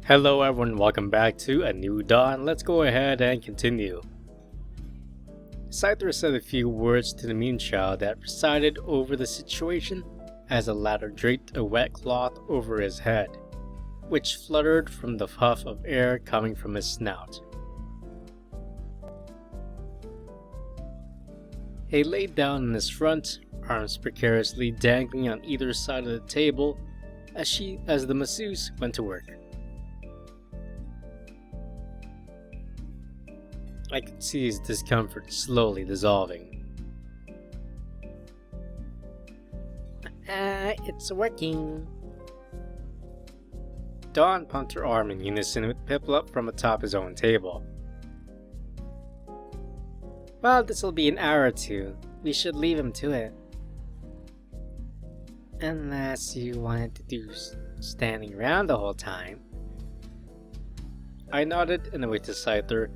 Hello everyone, welcome back to A New Dawn. Let's go ahead and continue. Scyther said a few words to the Moonchild that presided over the situation as the latter draped a wet cloth over his head, which fluttered from the puff of air coming from his snout. He laid down on his front, arms precariously dangling on either side of the table as the masseuse went to work. I could see his discomfort slowly dissolving. It's working. Dawn pumped her arm in unison with Piplup from atop his own table. Well, this'll be an hour or two. We should leave him to it. Unless you wanted to do standing around the whole time. I nodded and went to Scyther,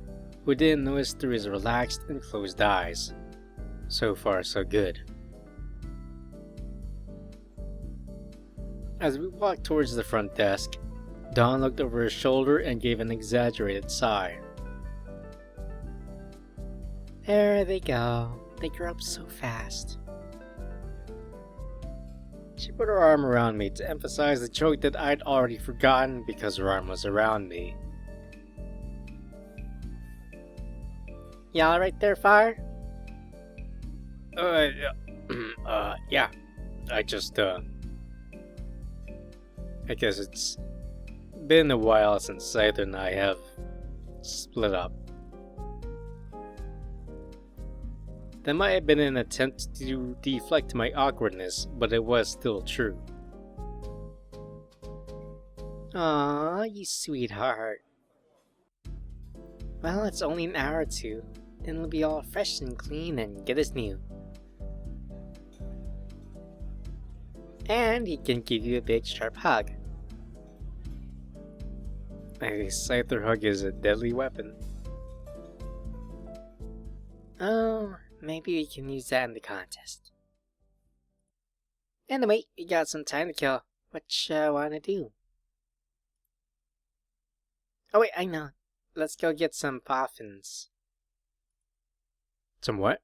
who didn't notice through his relaxed and closed eyes. So far, so good. As we walked towards the front desk, Dawn looked over his shoulder and gave an exaggerated sigh. There they go. They grow up so fast. She put her arm around me to emphasize the joke that I'd already forgotten because her arm was around me. You alright there, Fire? Yeah. I guess it's been a while since Scyther and I have split up. That might have been an attempt to deflect my awkwardness, but it was still true. Aw, you sweetheart. Well, it's only an hour or two, then it'll be all fresh and clean and good as new. And he can give you a big sharp hug. A Scyther hug is a deadly weapon. Oh, maybe we can use that in the contest. Anyway, we got some time to kill. What you wanna do? Oh wait, I know. Let's go get some puffins. Some what?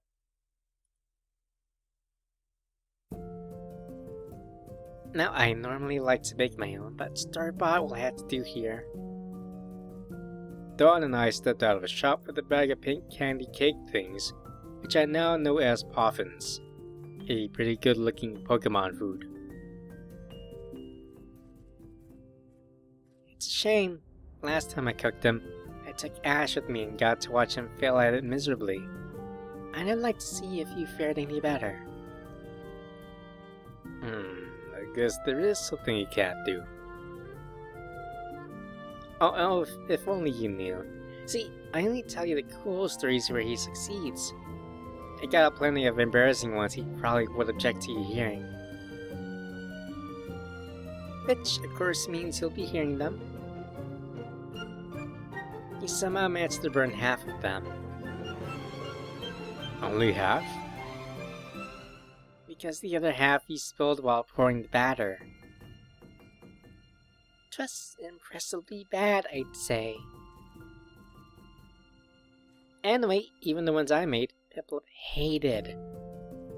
Now, I normally like to bake my own, but store-bought will have to do here. Dawn and I stepped out of a shop with a bag of pink candy cake things, which I now know as puffins, a pretty good-looking Pokemon food. It's a shame. Last time I cooked them, I took Ash with me and got to watch him fail at it miserably. I'd like to see if you fared any better. I guess there is something you can't do. Oh, if only you knew. See, I only tell you the cool stories where he succeeds. I got plenty of embarrassing ones he probably would object to you hearing. Which, of course, means he'll be hearing them. He somehow managed to burn half of them. Only half? Because the other half he spilled while pouring the batter. 'Twas impressively bad, I'd say. Anyway, even the ones I made, Piplup hated.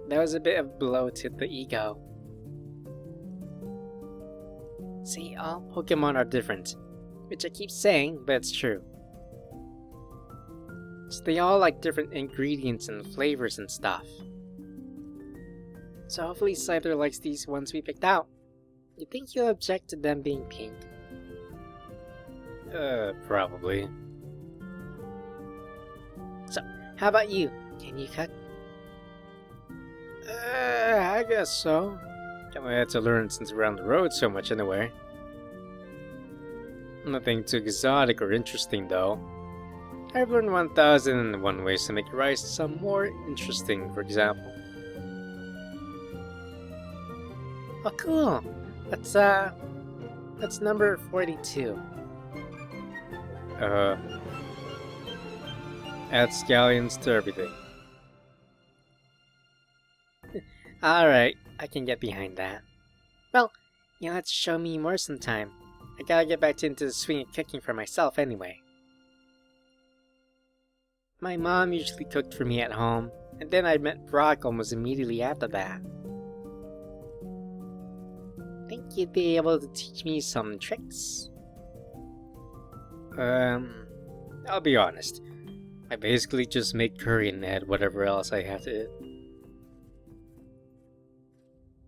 That was a bit of a blow to the ego. See, all Pokemon are different, which I keep saying, but it's true. So they all like different ingredients and flavors and stuff. So hopefully Scyther likes these ones we picked out. You think he'll object to them being pink? Probably. So, how about you? Can you cook? I guess so. Kinda had to learn since we're on the road so much anyway. Nothing too exotic or interesting though. I've learned 1001 ways to make rice some more interesting, for example. Oh, cool. That's number 42. Add scallions to everything. Alright, I can get behind that. Well, you'll have to show me more sometime. I gotta get back into the swing of cooking for myself anyway. My mom usually cooked for me at home, and then I met Brock almost immediately after that. Think you'd be able to teach me some tricks? I'll be honest. I basically just make curry and add whatever else I have to eat.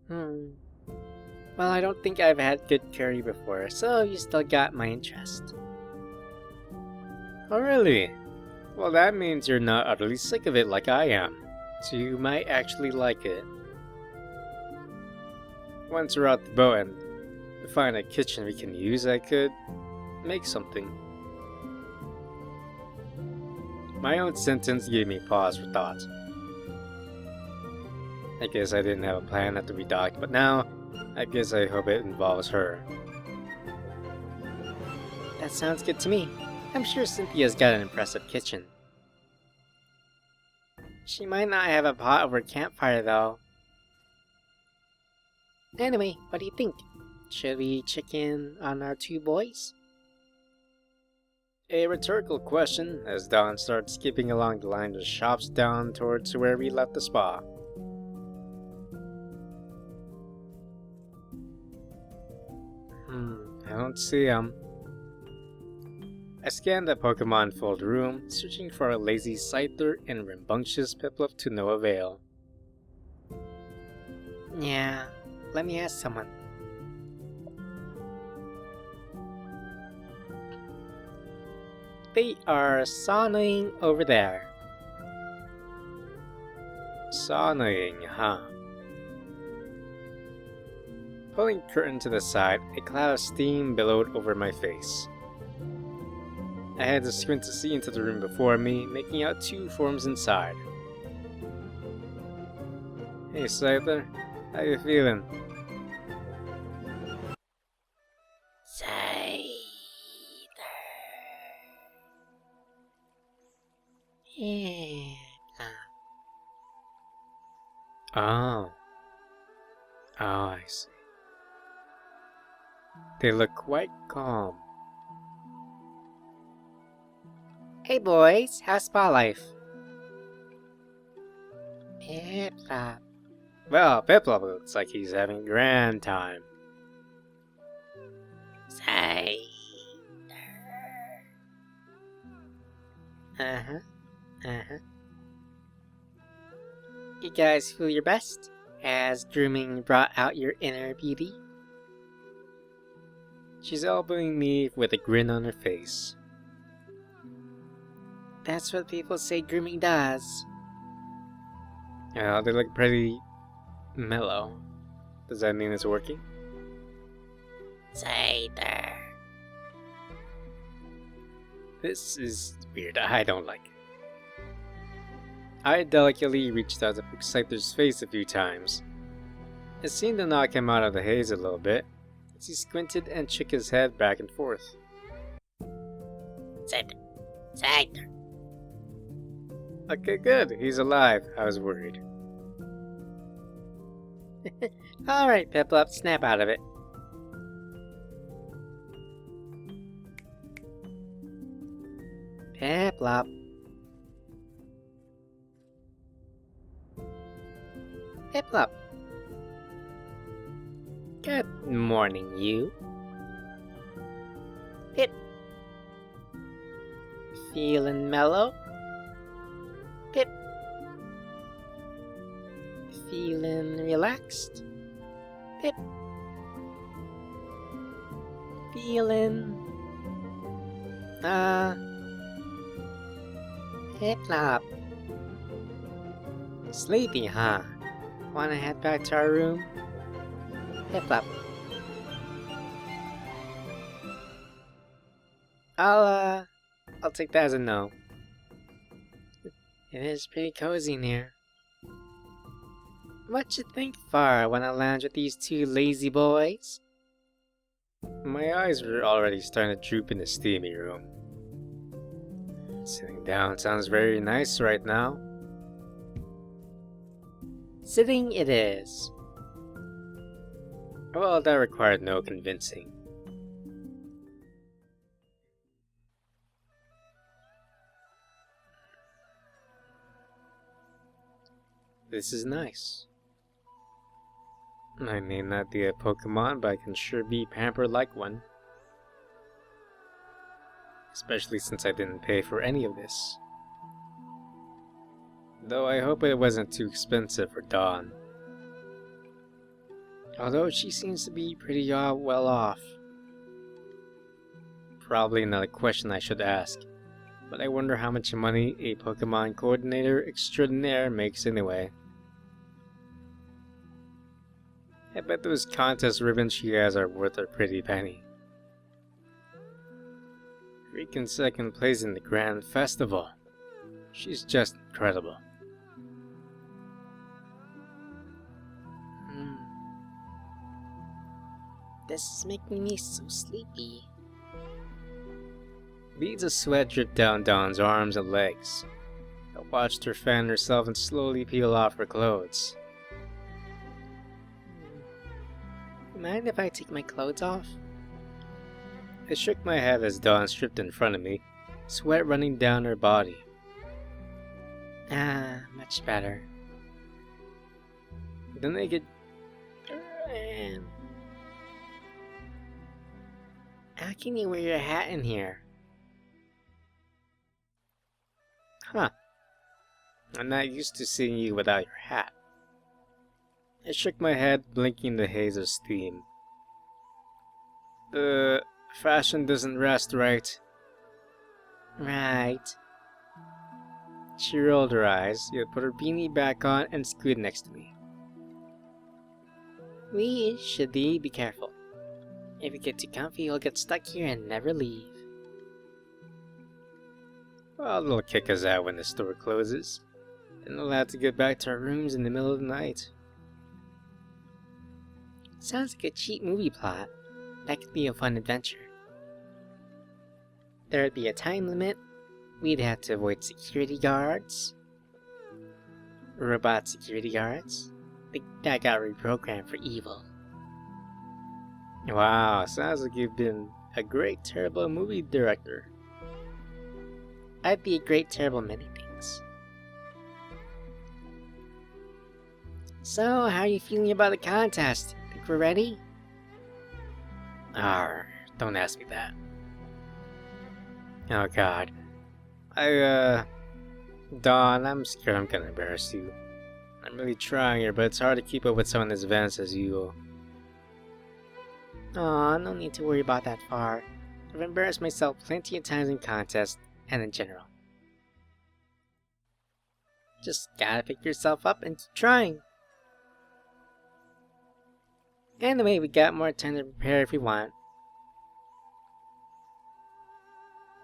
Well, I don't think I've had good curry before, so you still got my interest. Oh really? Well, that means you're not utterly sick of it like I am, so you might actually like it. Once we're out the boat and we find a kitchen we can use, I could make something. My own sentence gave me pause for thought. I guess I didn't have a plan after we docked, but now, I guess I hope it involves her. That sounds good to me. I'm sure Cynthia's got an impressive kitchen. She might not have a pot over a campfire though. Anyway, what do you think? Should we check in on our two boys? A rhetorical question as Dawn starts skipping along the line of shops down towards where we left the spa. I don't see him. I scanned the Pokemon-filled room, searching for a lazy Scyther and rambunctious Piplup to no avail. Yeah, let me ask someone. They are saunaing over there. Saunaing, huh? Pulling curtain to the side, a cloud of steam billowed over my face. I had to squint to see into the room before me, making out two forms inside. Hey Scyther, how you feeling? Scyther. Yeah. Oh. Oh, I see. They look quite calm. Hey boys, how's spa life? Piplup. Well, Piplup looks like he's having a grand time. Scyther. You guys feel your best? Has grooming brought out your inner beauty? She's elbowing me with a grin on her face. That's what people say grooming does. Yeah, they look pretty mellow. Does that mean it's working? Scyther. This is weird. I don't like it. I delicately reached out to poke Scyther's face a few times. It seemed to knock him out of the haze a little bit, as he squinted and shook his head back and forth. Scyther. Scyther. Okay, good. He's alive. I was worried. Alright, Piplup, snap out of it. Piplup. Piplup. Good morning, you. Pip. Feeling mellow? Pip. Feeling relaxed? Pip. Feeling... Piplup. Sleepy, huh? Wanna head back to our room? Piplup. I'll take that as a no. It is pretty cozy in here. What you think, Far, when I lounge with these two lazy boys? My eyes were already starting to droop in the steamy room. Sitting down sounds very nice right now. Sitting it is. Well, that required no convincing. This is nice. I may not be a Pokemon, but I can sure be pampered like one. Especially since I didn't pay for any of this. Though I hope it wasn't too expensive for Dawn. Although she seems to be pretty well off. Probably not a question I should ask, but I wonder how much money a Pokemon coordinator extraordinaire makes anyway. I bet those contest ribbons she has are worth a pretty penny. Freaking second place in the Grand Festival. She's just incredible. This is making me so sleepy. Beads of sweat dripped down Dawn's arms and legs. I watched her fan herself and slowly peel off her clothes. Mind if I take my clothes off? I shook my head as Dawn stripped in front of me, sweat running down her body. Ah, much better. The naked... How can you wear your hat in here? Huh. I'm not used to seeing you without your hat. I shook my head, blinking the haze of steam. The fashion doesn't rest right. Right. She rolled her eyes, yet put her beanie back on and scooted next to me. We should be careful. If you get too comfy, you'll get stuck here and never leave. Well, they'll kick us out when the store closes. Then we'll have to get back to our rooms in the middle of the night. Sounds like a cheap movie plot. That could be a fun adventure. There'd be a time limit. We'd have to avoid security guards. Robot security guards. That got reprogrammed for evil. Wow, sounds like you've been a great, terrible movie director. I'd be a great, terrible many things. So, how are you feeling about the contest? Think we're ready? Don't ask me that. Oh god. Dawn, I'm scared I'm gonna embarrass you. I'm really trying here, but it's hard to keep up with someone as advanced as you. Aw, no need to worry about that far. I've embarrassed myself plenty of times in contests and in general. Just gotta pick yourself up and keep trying. Anyway, we got more time to prepare if we want.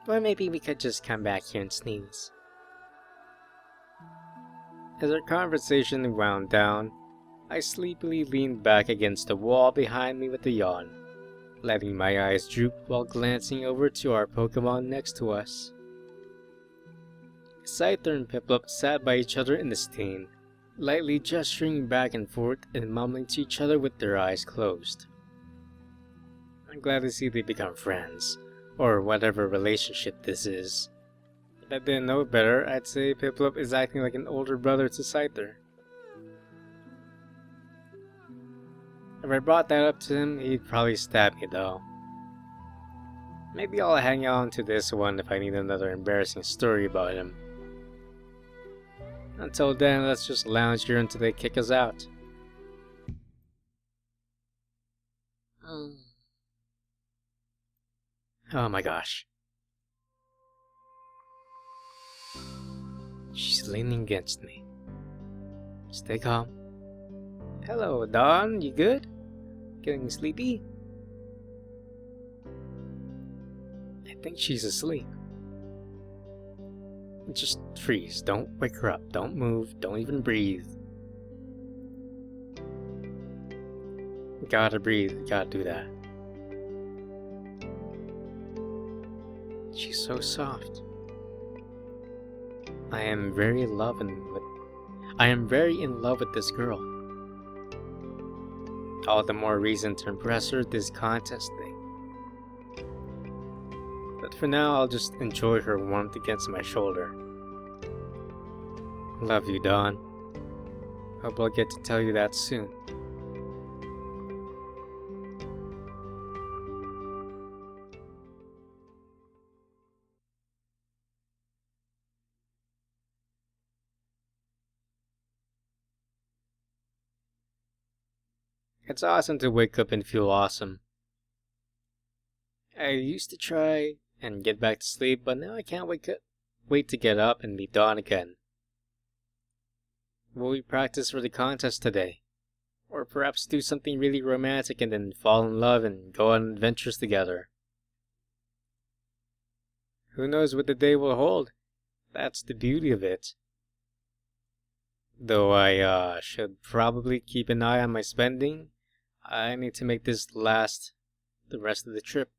Or maybe we could just come back here and sneeze. As our conversation wound down, I sleepily leaned back against the wall behind me with a yawn, letting my eyes droop while glancing over to our Pokemon next to us. Scyther and Piplup sat by each other in the stain, lightly gesturing back and forth and mumbling to each other with their eyes closed. I'm glad to see they become friends, or whatever relationship this is. If I didn't know better, I'd say Piplup is acting like an older brother to Scyther. If I brought that up to him, he'd probably stab me though. Maybe I'll hang on to this one if I need another embarrassing story about him. Until then, let's just lounge here until they kick us out. Oh my gosh. She's leaning against me. Stay calm. Hello, Dawn, you good? Getting sleepy? I think she's asleep. Just freeze. Don't wake her up. Don't move. Don't even breathe. Gotta breathe. Gotta do that. She's so soft. I am very in love with this girl. All the more reason to impress her this contest thing. But for now, I'll just enjoy her warmth against my shoulder. Love you, Dawn. Hope I'll get to tell you that soon. It's awesome to wake up and feel awesome. I used to try and get back to sleep, but now I can't wait to get up and be dawn again. Will we practice for the contest today? Or perhaps do something really romantic and then fall in love and go on adventures together? Who knows what the day will hold? That's the beauty of it. Though I should probably keep an eye on my spending. I need to make this last the rest of the trip.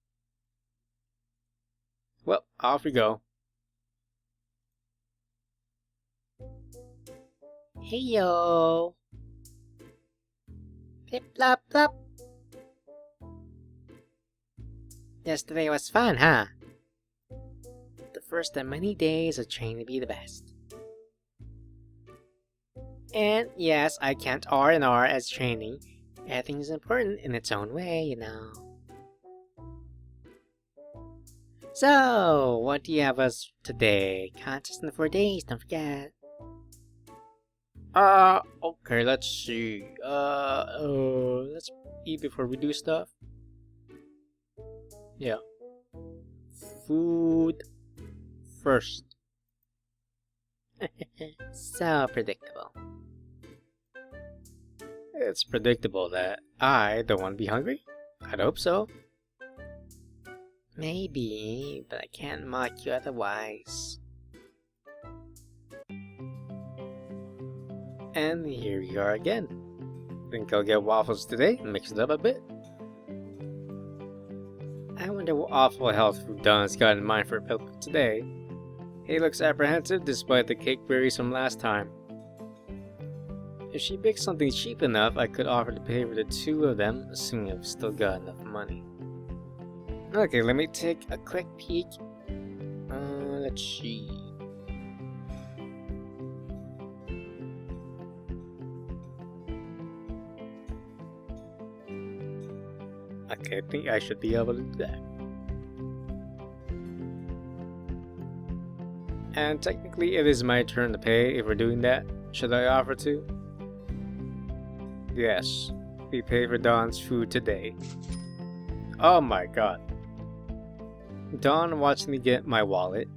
Well, off we go. Hey yo! Flip flop flop! Yesterday was fun, huh? The first of many days of training to be the best. And yes, I count R&R as training. Everything is important in its own way, you know. So, what do you have us today? Contest in the 4 days, don't forget. Okay, let's see. Let's eat before we do stuff. Yeah. Food first. So predictable. It's predictable that I don't want to be hungry. I'd hope so. Maybe, but I can't mock you otherwise. And here we are again. Think I'll get waffles today and mix it up a bit. I wonder what awful health food Don's got in mind for Pilgrim today. He looks apprehensive despite the cake berries from last time. If she picks something cheap enough, I could offer to pay for the 2 of them, assuming I've still got enough money. Okay, let me take a quick peek. Let's see. Okay, I think I should be able to do that. And technically it is my turn to pay if we're doing that. Should I offer to? Yes, we pay for Dawn's food today. Oh my god. Dawn watched me get my wallet.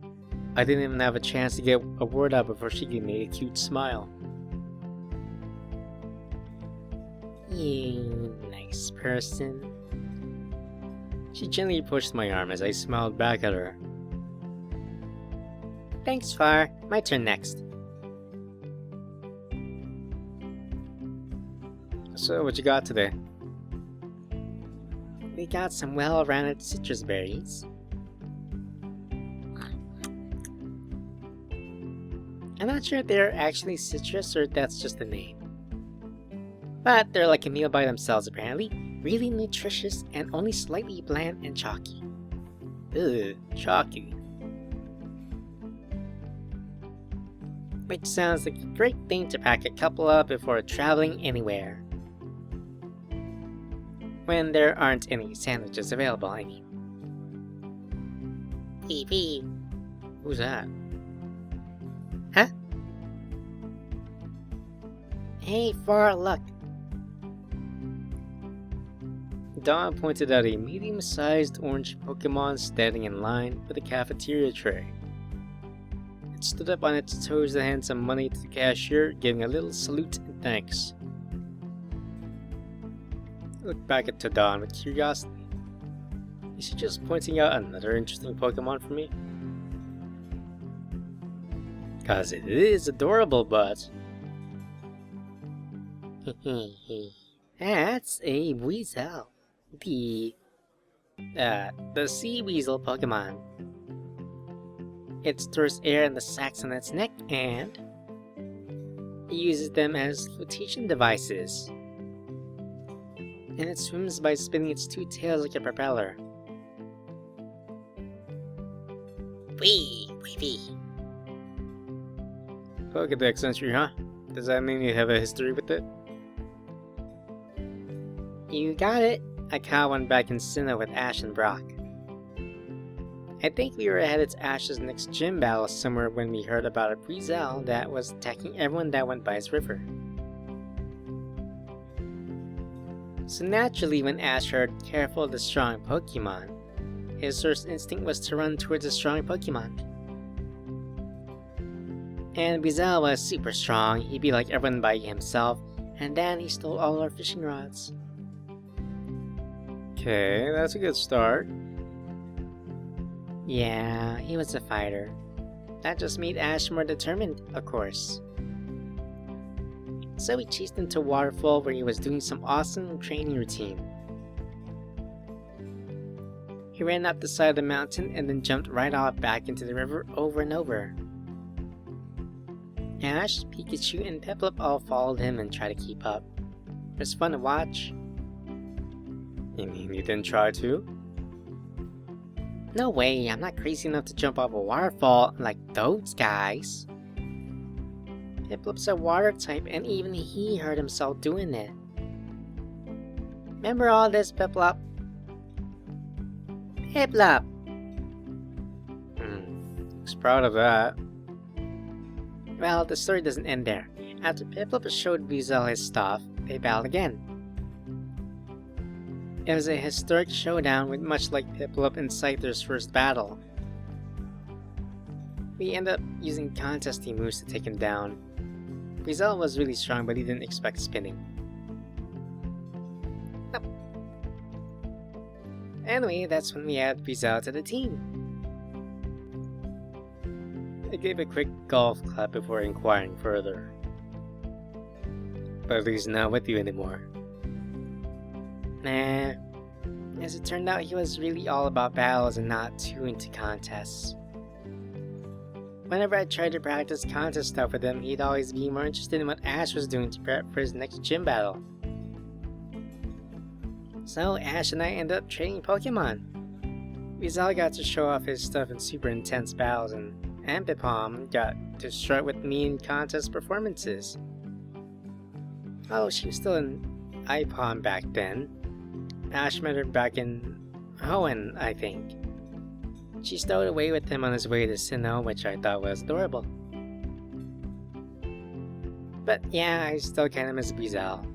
I didn't even have a chance to get a word out before she gave me a cute smile. You nice person. She gently pushed my arm as I smiled back at her. Thanks, Far. My turn next. So, what you got today? We got some well-rounded citrus berries. I'm not sure if they're actually citrus or that's just the name. But they're like a meal by themselves apparently. Really nutritious and only slightly bland and chalky. Ugh, chalky. Which sounds like a great thing to pack a couple of before traveling anywhere. When there aren't any sandwiches available, I mean. Pee. Who's that? Huh? Hey, Far, look. Dawn pointed at a medium-sized orange Pokemon standing in line with a cafeteria tray. It stood up on its toes to hand some money to the cashier, giving a little salute and thanks. I looked back at Dawn with curiosity. Is she just pointing out another interesting Pokemon for me? Cause it is adorable, but... That's a weasel. The sea weasel Pokemon. It stores air in the sacs on its neck and it uses them as flotation devices. And it swims by spinning its 2 tails like a propeller. Wee. Pokedex entry, huh? Does that mean you have a history with it? You got it. I caught one back in Sinnoh with Ash and Brock. I think we were headed to Ash's next gym battle somewhere when we heard about a Breezel that was attacking everyone that went by his river. So naturally, when Ash heard "careful of the strong Pokemon," his first instinct was to run towards a strong Pokemon. And Breezel was super strong, he'd be like everyone by himself, and then he stole all our fishing rods. Okay, that's a good start. Yeah, he was a fighter. That just made Ash more determined, of course. So we chased him to a waterfall where he was doing some awesome training routine. He ran up the side of the mountain and then jumped right off back into the river over and over. Ash, Pikachu, and Piplup all followed him and tried to keep up. It was fun to watch. You mean you didn't try to? No way, I'm not crazy enough to jump off a waterfall like those guys. Piplup's a water type and even he hurt himself doing it. Remember all this, Piplup? Piplup! Looks proud of that. Well, the story doesn't end there. After Piplup showed Breezel his stuff, they battled again. It was a historic showdown with much like Piplup and Scyther's first battle. We ended up using contesting moves to take him down. Breezel was really strong, but he didn't expect spinning. Nope. Anyway, that's when we added Breezel to the team. I gave a quick golf clap before inquiring further. But he's not with you anymore. Nah. As it turned out, he was really all about battles and not too into contests. Whenever I tried to practice contest stuff with him, he'd always be more interested in what Ash was doing to prep for his next gym battle. So Ash and I ended up trading Pokemon. Breezel got to show off his stuff in super intense battles, and Ambipom got to strut with me in contest performances. Oh, she was still in Ipom back then. Ash met her back in Hoenn, I think. She stowed away with him on his way to Sinnoh, which I thought was adorable. But yeah, I still kinda miss Breezel.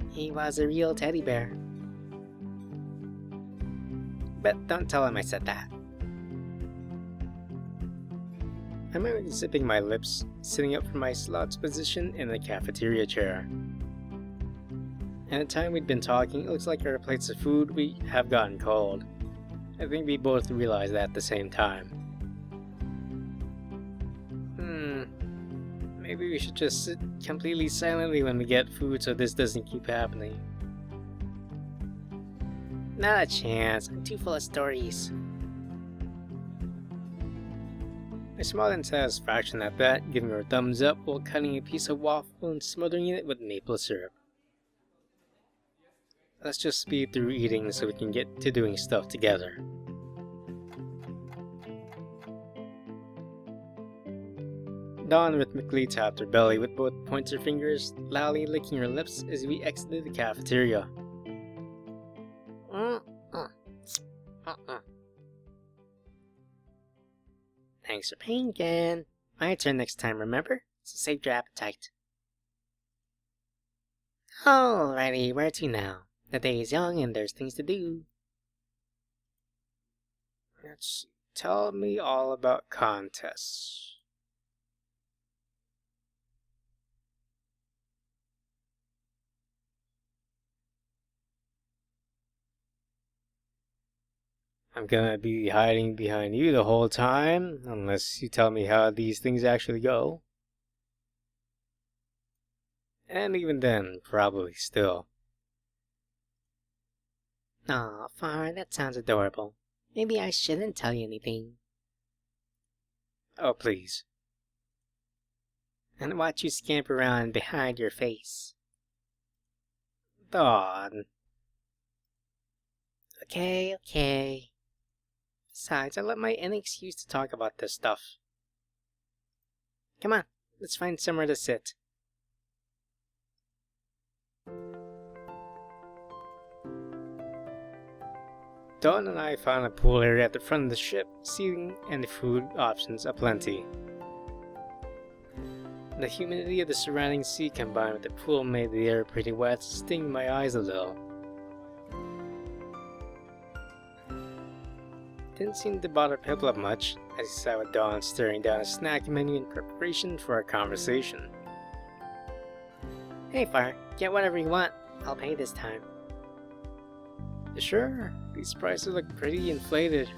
He was a real teddy bear. But don't tell him I said that. I'm already sipping my lips, sitting up from my slot's position in the cafeteria chair. And the time we'd been talking, it looks like our plates of food we have gotten cold. I think we both realized that at the same time. Maybe we should just sit completely silently when we get food so this doesn't keep happening. Not a chance, I'm too full of stories. I smiled in satisfaction at that, giving her a thumbs up while cutting a piece of waffle and smothering it with maple syrup. Let's just speed through eating so we can get to doing stuff together. Dawn rhythmically tapped her belly with both pointer fingers, loudly licking her lips as we exited the cafeteria. Thanks for paying again. My turn next time, remember? So save your appetite. Alrighty, where to now? The day is young and there's things to do. Let's see. Tell me all about contests. I'm gonna be hiding behind you the whole time, unless you tell me how these things actually go. And even then, probably still. Aw, Far, that sounds adorable. Maybe I shouldn't tell you anything. Oh, please. And watch you scamper around behind your face. Dawn. Okay. Besides, I let my any excuse to talk about this stuff. Come on, let's find somewhere to sit. Dawn and I found a pool area at the front of the ship, seating and food options aplenty. The humidity of the surrounding sea combined with the pool made the air pretty wet, stinging my eyes a little. Didn't seem to bother Piplup much, as he sat with Dawn staring down a snack menu in preparation for our conversation. Hey Fire, get whatever you want. I'll pay this time. Sure, these prices look pretty inflated.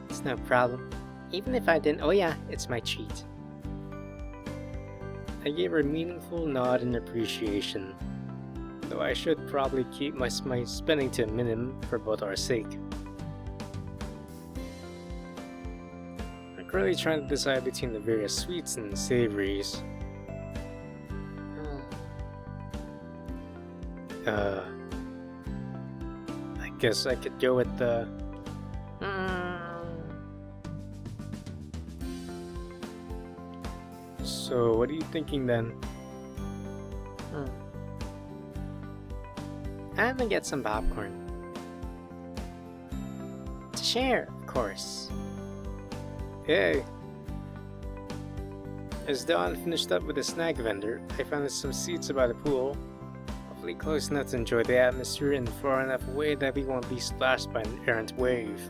It's no problem. Even if I didn't, oh yeah, it's my treat. I gave her a meaningful nod in appreciation, though I should probably keep my spending to a minimum for both our sake. I'm currently trying to decide between the various sweets and savories. I guess I could go with the... So, what are you thinking then? I'm gonna get some popcorn. To share, of course. Hey! As Dawn finished up with the snack vendor, I found some seats by the pool, hopefully close enough to enjoy the atmosphere and far enough away that we won't be splashed by an errant wave.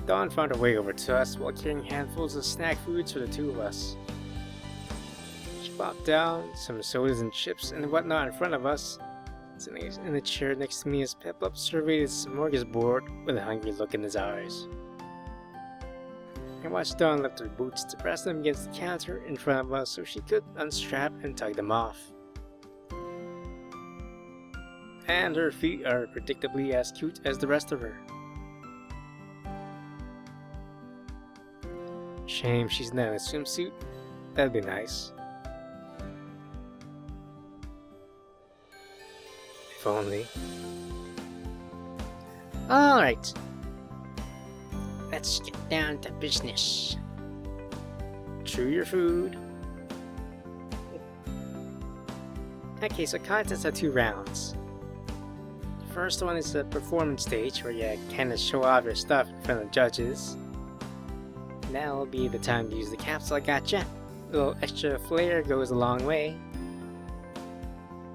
Dawn found her way over to us while carrying handfuls of snack foods for the two of us. She plopped down some sodas and chips and whatnot in front of us, sitting in the chair next to me as Piplup surveyed his smorgasbord with a hungry look in his eyes. I watched Dawn lift her boots to press them against the counter in front of us so she could unstrap and tug them off. And her feet are predictably as cute as the rest of her. Shame she's not in a swimsuit. That'd be nice. If only. Alright. Let's get down to business. Chew your food. Okay, so contests are 2 rounds. The first one is the performance stage where you kinda show off your stuff in front of judges. That'll be the time to use the capsule I gotcha. A little extra flair goes a long way.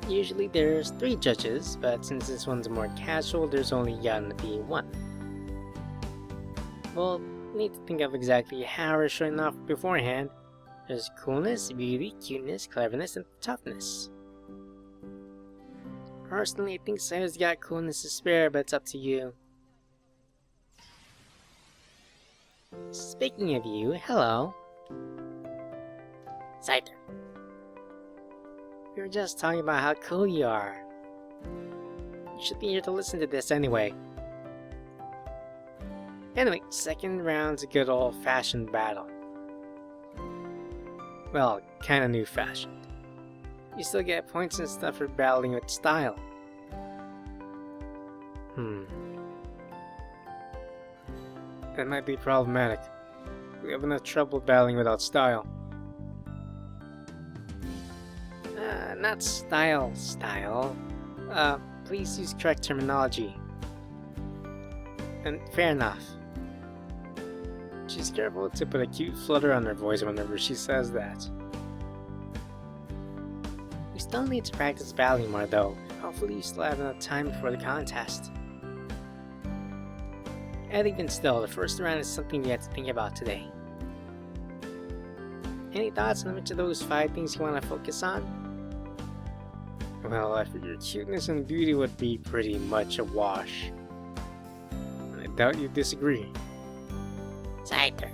Usually there's 3 judges, but since this one's more casual, there's only gonna be 1. We'll need to think of exactly how we're showing off beforehand. There's coolness, beauty, cuteness, cleverness, and toughness. Personally, I think Sayer's got coolness to spare, but it's up to you. Speaking of you, hello. Scyther. We were just talking about how cool you are. You should be here to listen to this anyway. Anyway, second round's a good old-fashioned battle. Well, kinda new-fashioned. You still get points and stuff for battling with style. That might be problematic. We have enough trouble battling without style. Not style. Please use correct terminology. And fair enough. She's careful to put a cute flutter on her voice whenever she says that. We still need to practice battling more though. Hopefully you still have enough time before the contest. And even still, the first round is something we have to think about today. Any thoughts on which of those 5 things you want to focus on? Well, I figure cuteness and beauty would be pretty much a wash. I doubt you disagree. Scyther.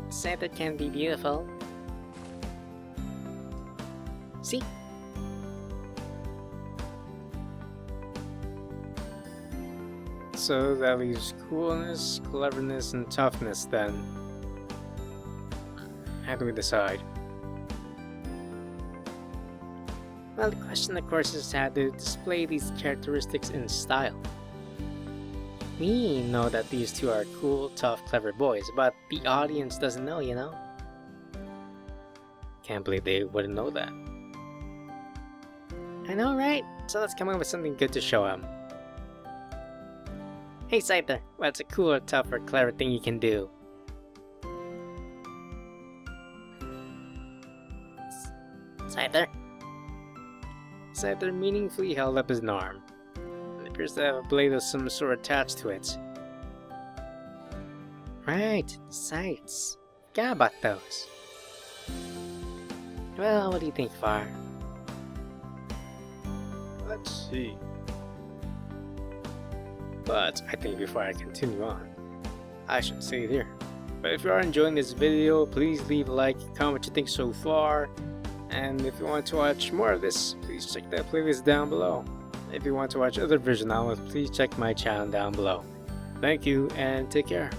Scyther can be beautiful. See? So that leaves coolness, cleverness, and toughness then. How do we decide? Well, the question of course is how to display these characteristics in style. We know that these 2 are cool, tough, clever boys, but the audience doesn't know, you know? Can't believe they wouldn't know that. I know, right? So let's come up with something good to show him. Hey Scyther, what's a cooler, tougher, clever thing you can do? Scyther? Scyther meaningfully held up his arm. It appears to have a blade of some sort attached to it. Right, sights. Forgot about those. Well, what do you think, Far? Let's see. But I think before I continue on, I should say it here. But if you are enjoying this video, please leave a like, comment what you think so far. And if you want to watch more of this, please check that playlist down below. If you want to watch other visual novels, please check my channel down below. Thank you and take care.